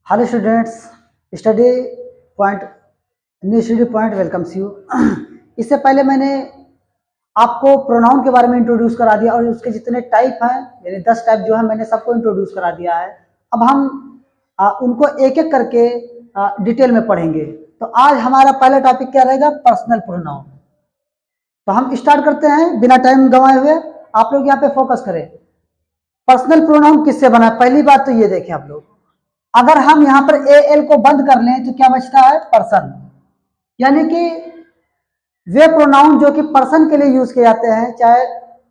Hello students, study point new study point welcomes you. इससे पहले मैंने आपको प्रोनाउन के बारे में इंट्रोड्यूस करा दिया और उसके जितने टाइप हैं यानी 10 टाइप जो है मैंने सबको इंट्रोड्यूस करा दिया है। अब हम उनको एक एक करके डिटेल में पढ़ेंगे। तो आज हमारा पहला टॉपिक क्या रहेगा? Personal pronoun. तो हम स्टार्ट करते हैं बिना टाइम गंवाए हुए। आप लोग यहाँ पे फोकस करें। पर्सनल प्रोनाउन किससे बना है? पहली बात तो ये देखें आप लोग, अगर हम यहाँ पर ए एल को बंद कर लें तो क्या बचता है? पर्सन। यानी कि वे प्रोनाउन जो कि पर्सन के लिए यूज किए जाते हैं, चाहे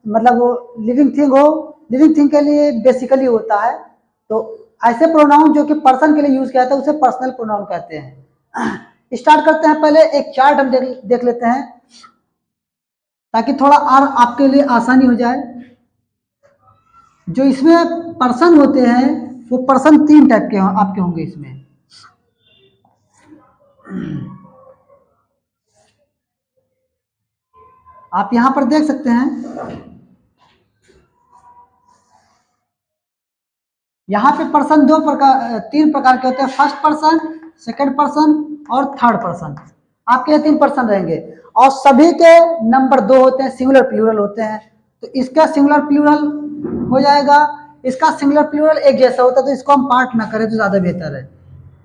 मतलब वो लिविंग थिंग हो, लिविंग थिंग के लिए बेसिकली होता है। तो ऐसे प्रोनाउन जो कि पर्सन के लिए यूज किया जाता है उसे पर्सनल प्रोनाउन कहते हैं। स्टार्ट करते हैं। पहले एक चार्ट हम देख लेते हैं ताकि थोड़ा और आपके लिए आसानी हो जाए। जो इसमें पर्सन होते हैं वो पर्सन 3 टाइप के आपके होंगे इसमें। आप यहां पर देख सकते हैं, यहां पे पर्सन 3 प्रकार के होते हैं। फर्स्ट पर्सन, सेकंड पर्सन और थर्ड पर्सन। आपके लिए 3 पर्सन रहेंगे और सभी के नंबर 2 होते हैं, सिंगुलर प्लूरल होते हैं। तो इसका सिंगुलर प्लूरल हो जाएगा, इसका सिंगुलर प्लूरल एक जैसा होता है, तो इसको हम पार्ट ना करें तो ज्यादा बेहतर है।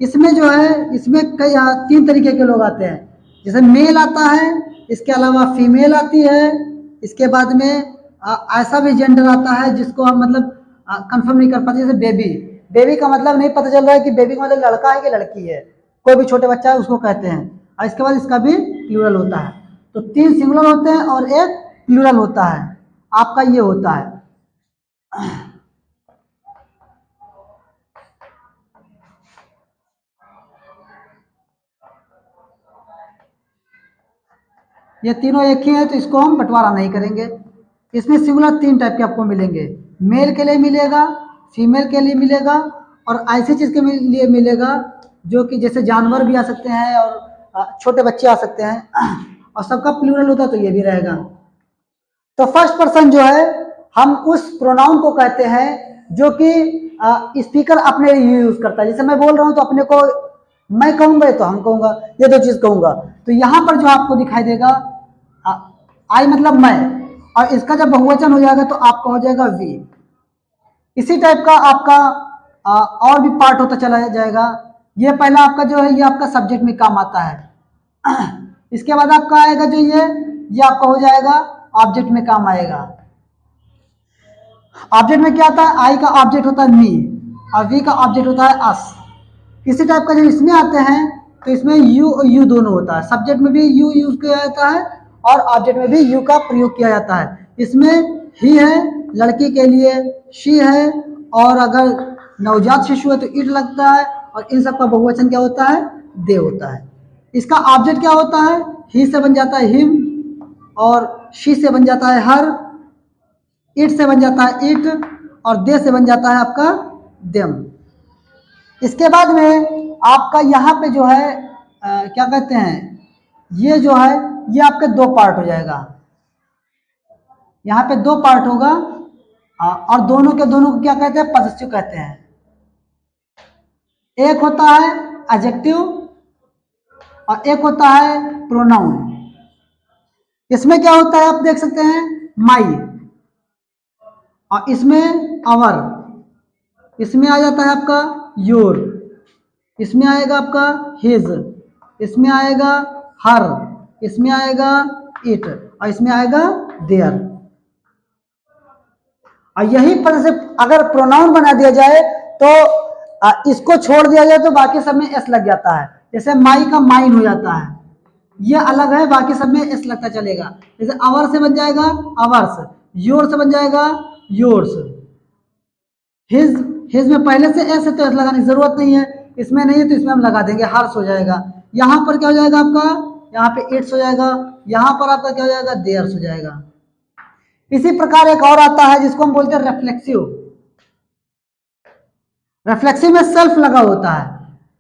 इसमें जो है, इसमें कई 3 तरीके के लोग आते हैं। जैसे मेल आता है, इसके अलावा फीमेल आती है, इसके बाद में ऐसा भी जेंडर आता है जिसको हम मतलब कंफर्म नहीं कर पाते। जैसे बेबी, बेबी का मतलब नहीं पता चल रहा है कि बेबी का मतलब लड़का है कि लड़की है। कोई भी छोटे बच्चा है उसको कहते हैं। और इसके बाद इसका भी प्लूरल होता है। तो 3 सिंगुलर होते हैं और एक प्लूरल होता है। आपका ये होता है। ये तीनों एक ही है तो इसको हम बंटवारा नहीं करेंगे। इसमें सिंगुलर 3 टाइप के आपको मिलेंगे। मेल के लिए मिलेगा, फीमेल के लिए मिलेगा और ऐसी चीज के लिए मिलेगा जो कि जैसे जानवर भी आ सकते हैं और छोटे बच्चे आ सकते हैं। और सबका प्लूरल होता है तो ये भी रहेगा। तो फर्स्ट पर्सन जो है, हम उस प्रोनाउन को कहते हैं जो कि स्पीकर अपने लिए यूज करता है। जैसे मैं बोल रहा हूं तो अपने को मैं कहूंगा तो हम कहूंगा, ये 2 चीज कहूंगा। तो यहां पर जो आपको दिखाई देगा आई मतलब मैं, और इसका जब बहुवचन हो जाएगा तो आपका हो जाएगा वी। इसी टाइप का आपका और भी पार्ट होता चला जाएगा। ये पहला आपका जो है ये आपका सब्जेक्ट में काम आता है। इसके बाद आपका आएगा जो ये आपका हो जाएगा ऑब्जेक्ट में काम आएगा। ऑब्जेक्ट में क्या आता है? आई का ऑब्जेक्ट होता है मी और वी का ऑब्जेक्ट होता है अस। इसी टाइप का जब इसमें आते हैं तो इसमें यू और यू दोनों होता है। सब्जेक्ट में भी यू यूज किया जाता है और ऑब्जेक्ट में भी यू का प्रयोग किया जाता है। इसमें ही है लड़की के लिए, शी है, और अगर नवजात शिशु है तो इट लगता है। और इन सब का बहुवचन क्या होता है? दे होता है। इसका ऑब्जेक्ट क्या होता है? ही से बन जाता है हिम, और शी से बन जाता है हर, इट से बन जाता है इट, और दे से बन जाता है आपका देम। इसके बाद में आपका यहाँ पे जो है क्या कहते हैं, ये जो है ये आपके 2 पार्ट हो जाएगा। यहाँ पे 2 पार्ट होगा और दोनों के दोनों को क्या कहते हैं? पॉजिटिव कहते हैं। एक होता है एडजेक्टिव और एक होता है प्रोनाउन। इसमें क्या होता है आप देख सकते हैं, माई, और इसमें आवर, इसमें आ जाता है आपका योर, इसमें आएगा आपका हिज, इसमें आएगा हर, इसमें आएगा इट, और इसमें आएगा देयर। और यही पर से अगर प्रोनाउन बना दिया जाए तो इसको छोड़ दिया जाए तो बाकी सब में एस लग जाता है। जैसे माई का माइन हो जाता है, ये अलग है, बाकी सब में एस लगता चलेगा। जैसे आवर से बन जाएगा आवर्स, योर से बन जाएगा योर्स, हिज में पहले से एस है तो एस लगाने की जरूरत नहीं है। इसमें नहीं है तो इसमें हम लगा देंगे, हर्ष हो जाएगा। यहाँ पर क्या हो जाएगा आपका? यहाँ पे इट्स हो जाएगा। यहाँ पर आपका क्या हो जाएगा? देयर्स हो जाएगा। इसी प्रकार एक और आता है जिसको हम बोलते हैं रिफ्लेक्सिव। रिफ्लेक्सिव में सेल्फ लगा होता है।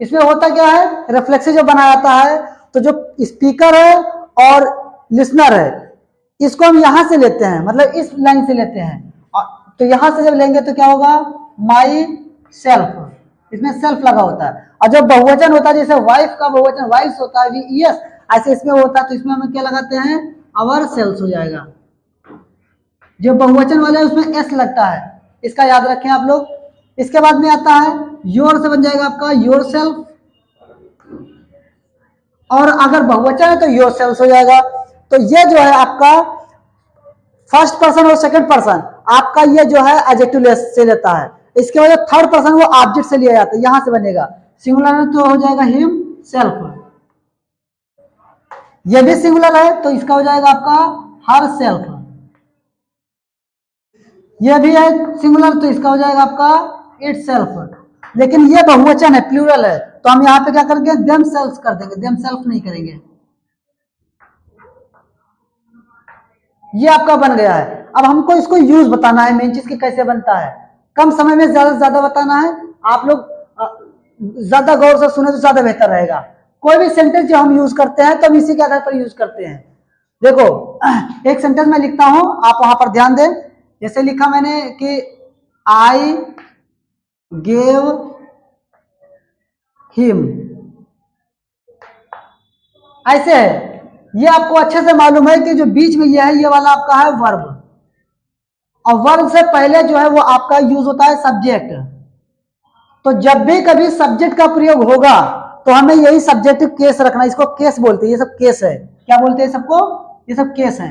इसमें होता क्या है? रिफ्लेक्सिव जो बनाया जाता है तो जो स्पीकर है और लिसनर है इसको हम यहां से लेते हैं, मतलब इस लाइन से लेते हैं। तो यहां से जब लेंगे तो क्या होगा? माई सेल्फ, इसमें सेल्फ लगा होता है। और जब बहुवचन होता है, जैसे वाइफ का बहुवचन वाइफ्स होता है, यस ऐसे इसमें होता है, तो इसमें हम क्या लगाते हैं, आवर सेल्स हो जाएगा। जो बहुवचन वाला है उसमें एस लगता है, इसका याद रखें आप लोग। इसके बाद में आता है योर, से बन जाएगा आपका योर सेल्फ, और अगर बहुवचन है तो योर सेल्स हो जाएगा। तो ये जो है आपका फर्स्ट पर्सन और सेकंड पर्सन आपका ये जो है एडजेक्टिव से लेता है। इसके वजह थर्ड पर्सन वो ऑब्जेक्ट से लिया जाता है, यहां से बनेगा सिंगुलर है तो हो जाएगा हिम सेल्फ। ये भी सिंगुलर है तो इसका हो जाएगा आपका हर सेल्फ। ये भी है सिंगुलर तो इसका हो जाएगा आपका इट सेल्फ। लेकिन ये बहुवचन है, प्लूरल है, तो हम यहाँ पे क्या करेंगे, देम सेल्फ कर देंगे, देम सेल्फ नहीं करेंगे। ये आपका बन गया है। अब हमको इसको यूज बताना है, मेन चीज की कैसे बनता है, कम समय में ज्यादा से ज्यादा बताना है। आप लोग ज्यादा गौर से सुने तो ज्यादा बेहतर रहेगा। कोई भी सेंटेंस जो हम यूज करते हैं तो हम इसी के आधार पर यूज करते हैं। देखो एक सेंटेंस मैं लिखता हूं, आप वहां पर ध्यान दें। जैसे लिखा मैंने कि आई गेव हिम, ऐसे है। ये आपको अच्छे से मालूम है कि जो बीच में ये है, ये वाला आपका है वर्ब, और वर्ब से पहले जो है वो आपका यूज होता है सब्जेक्ट। तो जब भी कभी सब्जेक्ट का प्रयोग होगा तो हमें यही सब्जेक्टिव केस रखना, इसको केस बोलते हैं, ये सब केस है। क्या बोलते हैं सबको, ये सब केस है,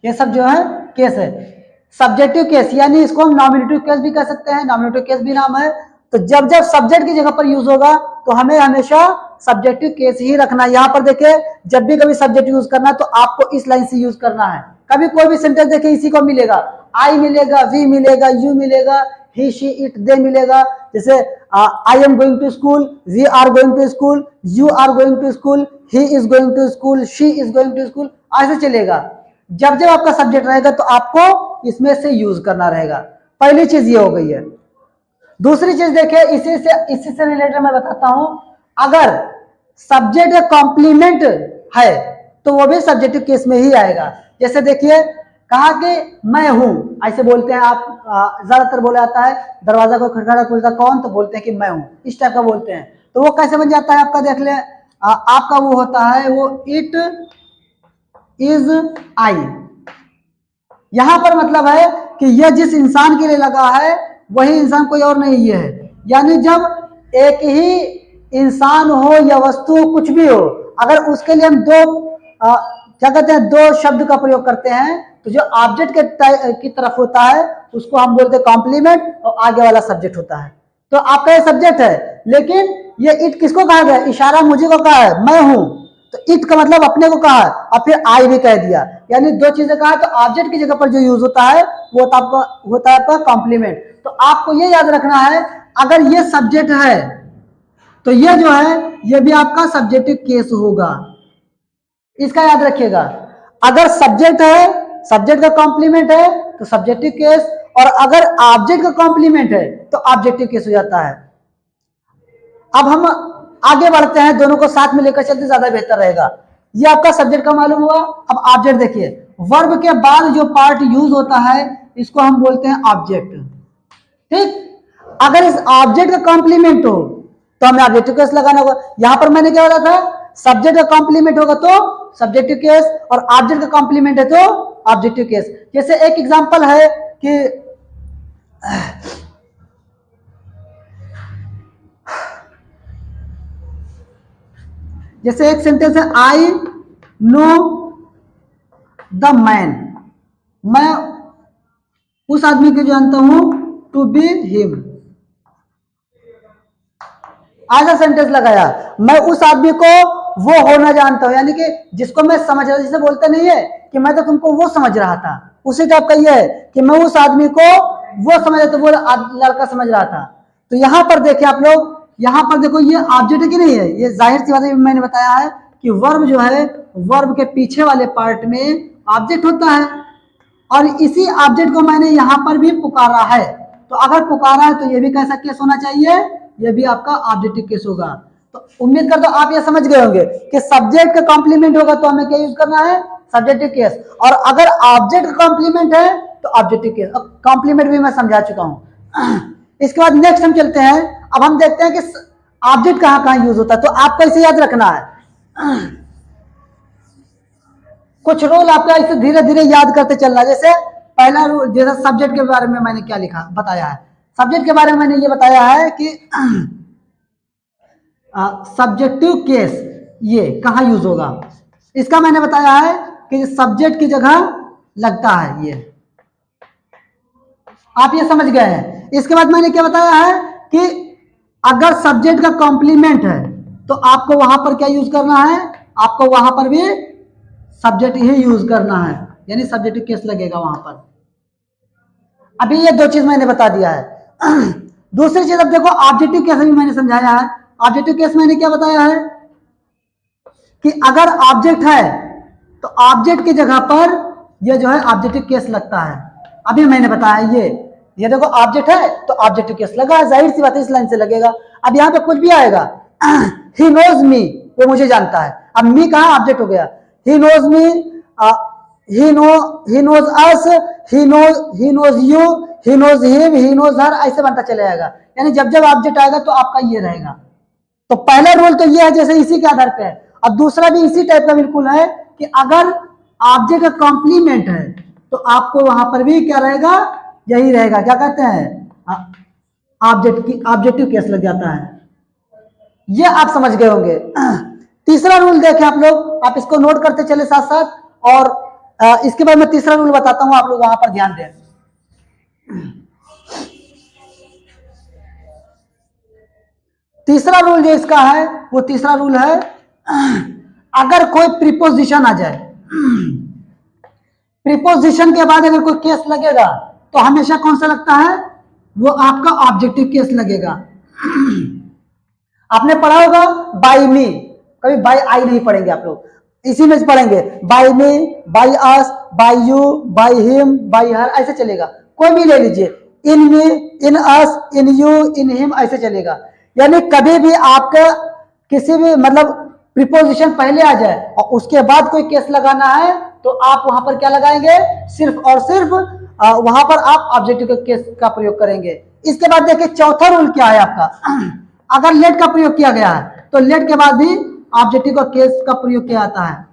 ये सब जो है केस है। सब्जेक्टिव केस यानी इसको हम नॉमिनेटिव केस भी कह सकते हैं, नॉमिनेटिव केस भी नाम है। तो जब जब सब्जेक्ट की जगह पर यूज होगा तो हमें हमेशा सब्जेक्टिव केस ही रखना। यहां पर देखिए जब भी कभी सब्जेक्ट यूज करना है तो आपको इस लाइन से यूज करना है। कभी कोई भी सेंटेंस देखिए इसी को मिलेगा, आई मिलेगा, वी मिलेगा, यू मिलेगा, ही शी इट दे मिलेगा। जैसे I am going to school, we are going to school, you are going to school, he is going to school, she is going to school, ऐसे चलेगा। जब जब आपका सब्जेक्ट रहेगा तो आपको इसमें से यूज करना रहेगा। पहली चीज ये हो गई है। दूसरी चीज देखिए, इसी से रिलेटेड मैं बताता हूं। अगर सब्जेक्ट का कॉम्प्लीमेंट है तो वो भी सब्जेक्टिव केस में ही आएगा। जैसे देखिए कहा कि मैं हूं, ऐसे बोलते हैं आप, ज्यादातर बोला जाता है दरवाजा को खटखटा पूछता कौन, तो बोलते हैं कि मैं हूं, इस टाइप का बोलते हैं। तो वो कैसे बन जाता है आपका, देख ले, आपका वो होता है वो इट इज आई। यहां पर मतलब है कि यह जिस इंसान के लिए लगा है वही इंसान कोई और नहीं ये है। यानी जब एक ही इंसान हो या वस्तु कुछ भी हो, अगर उसके लिए हम क्या कहते हैं, दो शब्द का प्रयोग करते हैं तो जो ऑब्जेक्ट की तरफ होता है उसको हम बोलते हैं कॉम्प्लीमेंट, और आगे वाला सब्जेक्ट होता है। तो आपका ये सब्जेक्ट है, लेकिन ये इट किसको कहा गया, इशारा मुझे को कहा है, मैं हूं, तो इट का मतलब अपने को कहा है, और फिर आई भी कह दिया, यानी दो चीजें कहा। तो ऑब्जेक्ट की जगह पर जो यूज होता है वो होता है आपका कॉम्प्लीमेंट। तो आपको ये याद रखना है, अगर ये सब्जेक्ट है तो ये जो है ये भी आपका सब्जेक्टिव केस होगा, इसका याद रखिएगा। अगर सब्जेक्ट है, सब्जेक्ट का कॉम्प्लीमेंट है तो सब्जेक्टिव केस, और अगर ऑब्जेक्ट का कॉम्प्लीमेंट है तो ऑब्जेक्टिव केस हो जाता है। अब हम आगे बढ़ते हैं, दोनों को साथ में लेकर चलते ज्यादा बेहतर रहेगा। ये आपका सब्जेक्ट का मालूम हुआ। अब ऑब्जेक्ट देखिए, वर्ब के बाद जो पार्ट यूज होता है इसको हम बोलते हैं ऑब्जेक्ट। ठीक, अगर इस ऑब्जेक्ट का कॉम्प्लीमेंट हो तो हमें ऑब्जेक्टिव केस लगाना होगा। यहां पर मैंने क्या बोला था, सब्जेक्ट का कॉम्प्लीमेंट होगा तो सब्जेक्टिव केस, और ऑब्जेक्ट का कॉम्प्लीमेंट है तो ऑब्जेक्टिव केस। जैसे एक एग्जांपल है कि जैसे एक सेंटेंस है, आई नो द मैन, मैं उस आदमी को जानता हूं, टू बी हिम। ऐसा सेंटेंस लगाया, मैं उस आदमी को वो होना जानता हूं, यानी कि जिसको मैं समझ रहा, जिसे बोलते नहीं है कि मैं तो तुमको वो समझ रहा था, उसी टाइप का ये है कि मैं उस आदमी को वो समझ रहा था, वो लड़का समझ रहा था। तो यहां पर देखिए आप लोग, यहां पर देखो ये ऑब्जेक्ट है कि नहीं है, ये जाहिर सी बात है, मैंने बताया है कि वर्ब जो है, वर्ब के पीछे वाले पार्ट में ऑब्जेक्ट होता है, और इसी ऑब्जेक्ट को मैंने यहां पर भी पुकारा है। तो अगर पुकारा है तो ये भी कैसा केस होना चाहिए, ये भी आपका ऑब्जेक्टिव केस होगा। तो उम्मीद करता हूं आप ये समझ गए होंगे कि सब्जेक्ट का कॉम्प्लीमेंट होगा तो हमें क्या यूज करना है, सब्जेक्टिव केस, और अगर ऑब्जेक्ट का कॉम्प्लीमेंट है तो ऑब्जेक्टिव केस। कॉम्प्लीमेंट भी मैं समझा चुका हूं। इसके बाद नेक्स्ट हम चलते हैं, अब हम देखते हैं कि ऑब्जेक्ट कहां कहां यूज होता है। तो आपको इसे याद रखना है, कुछ रूल आपका इसे धीरे धीरे याद करते चलना। जैसे पहला रूल, जैसे सब्जेक्ट के बारे में मैंने क्या लिखा बताया है, सब्जेक्ट के बारे में मैंने ये बताया है कि सब्जेक्टिव केस ये कहां यूज होगा। इसका मैंने बताया है कि सब्जेक्ट की जगह लगता है, ये आप ये समझ गए हैं। इसके बाद मैंने क्या बताया है कि अगर सब्जेक्ट का कॉम्प्लीमेंट है तो आपको वहां पर क्या यूज करना है, आपको वहां पर भी सब्जेक्ट ही यूज करना है, यानी सब्जेक्टिव केस लगेगा वहां पर। अभी ये दो चीज मैंने बता दिया है। दूसरी चीज अब देखो, ऑब्जेक्टिव केस भी मैंने समझाया है। ऑब्जेक्टिव केस मैंने क्या बताया है कि अगर ऑब्जेक्ट है तो ऑब्जेक्ट की जगह पर ये जो है ऑब्जेक्टिव केस लगता है। अभी मैंने बताया ये देखो ऑब्जेक्ट है तो ऑब्जेक्टिव केस लगा है, जाहिर सी बात है इस लाइन से लगेगा। अब यहाँ पे कुछ भी आएगा, ही नोज मी, वो मुझे जानता है। अब मी कहाँ ऑब्जेक्ट हो गया, he knows me, he knows us, he knows you, he knows him, he knows her, ऐसे बनता चले जाएगा। यानी जब जब ऑब्जेक्ट आएगा तो आपका ये रहेगा। तो पहला रूल तो ये है, जैसे इसी के आधार पे है। और दूसरा भी इसी टाइप का बिल्कुल है कि अगर ऑब्जेक्ट का कॉम्प्लीमेंट है तो आपको वहां पर भी क्या रहेगा, यही रहेगा, क्या कहते हैं, ऑब्जेक्टिव केस लग जाता है। ये आप समझ गए होंगे। तीसरा रूल देखें आप लोग, आप इसको नोट करते चले साथ साथ, और इसके बाद मैं तीसरा रूल बताता हूं, आप लोग वहां पर ध्यान दें। तीसरा रूल जो इसका है वो तीसरा रूल है, अगर कोई प्रीपोजिशन आ जाए, प्रीपोजिशन के बाद अगर कोई केस लगेगा तो हमेशा कौन सा लगता है, वो आपका ऑब्जेक्टिव केस लगेगा। आपने पढ़ा होगा बाय मी, कभी बाय आई नहीं पढ़ेंगे आप लोग, इसी में पढ़ेंगे by me, by us, by you, by him, by her, ऐसे चलेगा। कोई भी ले लीजिए, इन मी, इन अस, इन यू, इन हिम, ऐसे चलेगा। यानी कभी भी आपका किसी भी मतलब प्रीपोजिशन पहले आ जाए और उसके बाद कोई केस लगाना है तो आप वहां पर क्या लगाएंगे, सिर्फ और सिर्फ वहां पर आप ऑब्जेक्टिव केस का प्रयोग करेंगे। इसके बाद देखिए चौथा रूल क्या है आपका, अगर लेट का प्रयोग किया गया है तो लेट के बाद भी ऑब्जेक्टिव का केस का प्रयोग किया जाता है।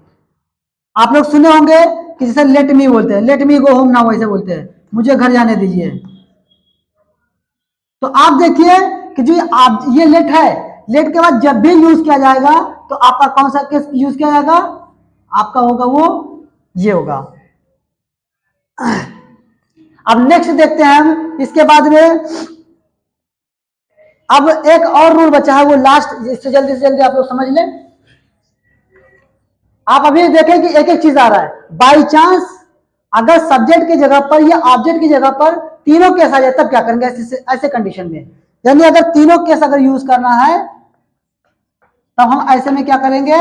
आप लोग सुने होंगे कि जैसे लेट मी बोलते हैं, let me go home now, वैसे बोलते हैं, मुझे घर जाने दीजिए। तो आप देखिए कि जो ये लेट है, लेट के बाद जब भी यूज किया जाएगा तो आपका कौन सा केस यूज किया जाएगा, आपका होगा वो ये होगा। अब नेक्स्ट देखते हैं हम, इसके बाद में अब एक और रूल बचा है, वो लास्ट, इससे जल्दी से जल्दी आप लोग समझ लें। आप अभी देखें कि एक एक चीज आ रहा है। बाई चांस अगर सब्जेक्ट की जगह पर या ऑब्जेक्ट की जगह पर तीनों केस आ जाए तब क्या करेंगे, ऐसे कंडीशन में। यानी अगर तीनों केस अगर यूज करना है तब हम ऐसे में क्या करेंगे,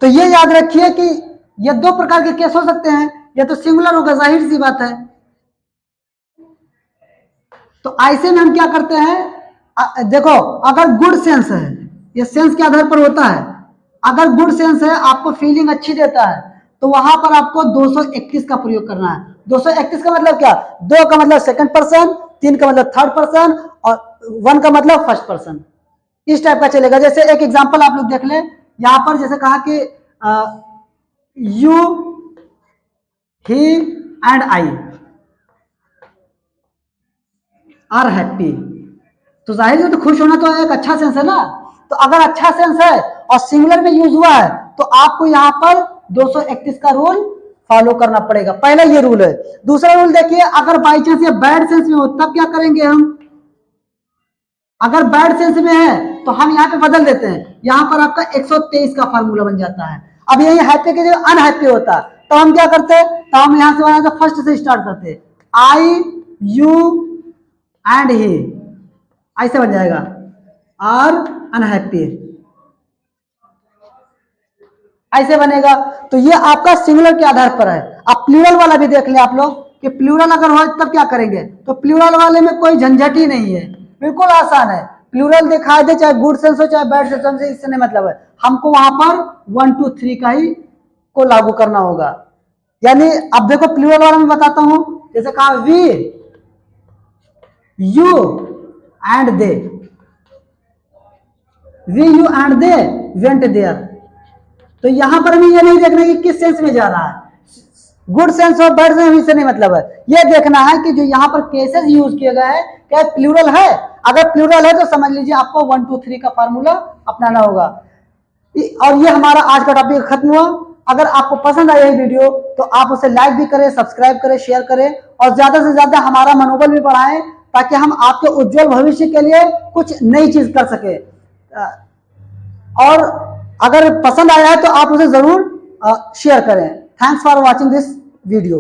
तो ये याद रखिए कि ये दो प्रकार के केस हो सकते हैं, या तो सिंगुलर होगा, जाहिर सी बात है। तो ऐसे में हम क्या करते हैं, देखो अगर गुड सेंस है, ये सेंस के आधार पर होता है, अगर गुड सेंस है, आपको फीलिंग अच्छी देता है, तो वहां पर आपको 231 का प्रयोग करना है। 231 का मतलब क्या, 2 का मतलब सेकंड पर्सन, 3 का मतलब थर्ड पर्सन, और 1 का मतलब फर्स्ट पर्सन, इस टाइप का चलेगा। जैसे एक एग्जांपल आप लोग देख ले, यहां पर जैसे कहा कि you, he and I R happy, तो जाहिर है तो खुश होना तो एक अच्छा सेंस है ना। तो अगर अच्छा सेंस है और सिंगुलर में यूज हुआ है तो आपको यहाँ पर 231 का रूल फॉलो करना पड़ेगा। पहला ये रूल है। दूसरा रूल देखिए, अगर बाई चांस ये बैड सेंस में हो तब क्या करेंगे हम, अगर बैड सेंस में है तो हम यहाँ पे बदल देते हैं, यहाँ पर आपका 123 का फार्मूला बन जाता है। अब यही हैप्पी के जगह अनहैप्पी होता तो हम क्या करते हैं, तो हम यहाँ से बनाते फर्स्ट से स्टार्ट करते, आई, यू एंड ही, ऐसे बन जाएगा, और अनहैप्पी ऐसे बनेगा। तो ये आपका सिंगुलर के आधार पर है। अब प्लूरल वाला भी देख लें आप लोग कि प्लूरल अगर हो तब क्या करेंगे, तो प्लूरल वाले में कोई झंझट ही नहीं है, बिल्कुल आसान है। प्लूरल दिखाई दे, चाहे गुड सेंस हो चाहे बैड सेंस हो, इससे नहीं मतलब है। हमको वहां पर 1 2 3 का ही को लागू करना होगा। यानी अब देखो प्लूरल वाला मैं बताता हूं, जैसे कहा we, you and they, we you and they went there. तो यहां पर हमें ये नहीं देखना कि किस सेंस में जा रहा है, गुड सेंस और बैड सेंस इससे नहीं मतलब है। ये देखना है कि जो यहाँ पर केसेस यूज किए गए हैं क्या प्लूरल है। अगर प्लूरल है तो समझ लीजिए आपको 1 2 3 का फार्मूला अपनाना होगा। और ये हमारा आज का टॉपिक खत्म हुआ। अगर आपको पसंद आया ये वीडियो तो आप उसे लाइक भी करें, सब्सक्राइब करें, शेयर करें और ज्यादा से ज्यादा हमारा मनोबल भी बढ़ाएं, ताकि हम आपके उज्जवल भविष्य के लिए कुछ नई चीज कर सके। और अगर पसंद आया है तो आप उसे जरूर शेयर करें। Thanks for watching this video.